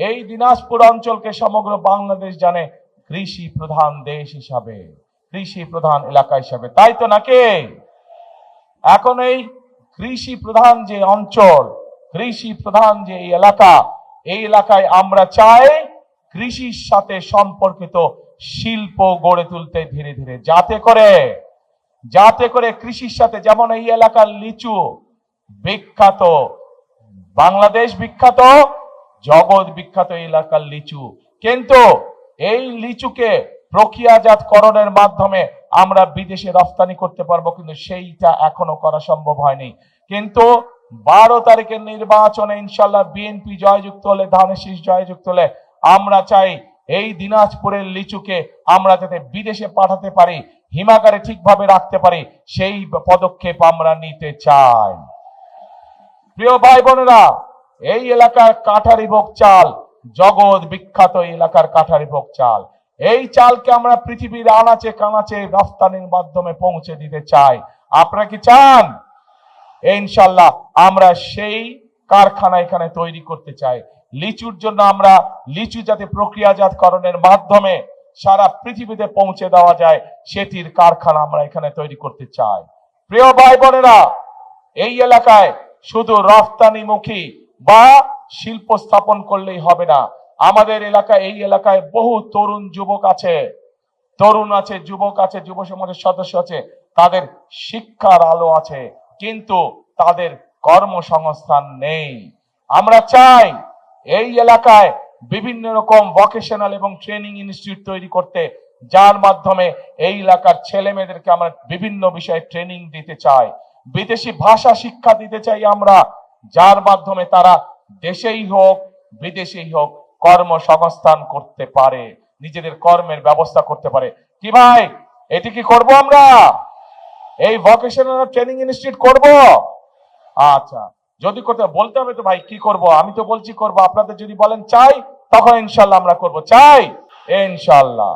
এই দিনাজপুর অঞ্চলকে সমগ্র বাংলাদেশ জানে কৃষি প্রধান দেশ হিসাবে, কৃষি প্রধান এলাকা হিসাবে, তাই তো নাকি? এখন এই কৃষি প্রধান যে অঞ্চল, কৃষি প্রধান যে এলাকা, এই এলাকায় আমরা চাই কৃষির সাথে সম্পর্কিত শিল্প গড়ে তুলতে ধীরে ধীরে, যাতে করে কৃষির সাথে, যেমন এই এলাকার লিচু বিখ্যাত, বাংলাদেশ বিখ্যাত, জগৎ বিখ্যাত এই এলাকার লিচু, কিন্তু এই লিচুকে প্রক্রিয়াজাতকরণের মাধ্যমে আমরা বিদেশে রপ্তানি করতে পারবো, কিন্তু সেইটা এখনো করা সম্ভব হয়নি। কিন্তু 12 তারিখের নির্বাচনে ইনশাল্লাহ বিএনপি জয়যুক্ত হলে, ধানের শীষ জয়যুক্ত হলে, আমরা চাই এই দিনাজপুরের লিচুকে আমরা যাতে বিদেশে পাঠাতে পারি, হিমাগারে ঠিকভাবে রাখতে পারি, সেই পদক্ষেপ আমরা নিতে চাই। প্রিয় ভাই বোনেরা, এই এলাকার কাঠারিভোগ চাল জগৎ বিখ্যাত, এই এলাকার কাঠারিভোগ চাল, এই চালকে আমরা পৃথিবীর আনাচে কানাচে রপ্তানির মাধ্যমে পৌঁছে দিতে চাই। আপনারা কি চান? ইনশাল্লাহ আমরা সেই কারখানা এখানে তৈরি করতে চাই। লিচুর জন্য আমরা লিচু যাতে প্রক্রিয়াজাতকরণের মাধ্যমে সারা পৃথিবীতে পৌঁছে দেওয়া যায়, সেটির কারখানা আমরা এখানে তৈরি করতে চাই। প্রিয় ভাই বোনেরা, এই এলাকায় শুধু রপ্তানিমুখী বা শিল্প স্থাপন করলেই হবে না। আমাদের এলাকায়, এই এলাকায় বহু তরুণ যুবক আছে, যুবক আছে, যুব সমাজের সদস্য আছে, তাদের শিক্ষার আলো আছে, কিন্তু তাদের কর্মসংস্থান নেই। আমরা চাই এই এলাকায় বিভিন্ন রকম ভোকেশনাল এবং ট্রেনিং ইনস্টিটিউট তৈরি করতে, যার মাধ্যমে এই এলাকার ছেলে মেয়েদেরকে আমরা বিভিন্ন বিষয়ে ট্রেনিং দিতে চাই, বিদেশি ভাষা শিক্ষা দিতে চাই আমরা, যার মাধ্যমে তারা দেশেই হোক বিদেশেই হোক কর্মসংস্থান করতে পারে, নিজেদের কর্মের ব্যবস্থা করতে পারে। কি ভাই, এটি কি করব আমরা? এই ভোকেশনাল ট্রেনিং ইনস্টিটিউট করব? আচ্ছা, যদি করতে বলতে হবে তো ভাই কি করব, আমি তো বলছি করব, আপনাদের যদি বলেন চাই, তখন ইনশাল্লাহ আমরা করব। চাই ইনশাল্লাহ।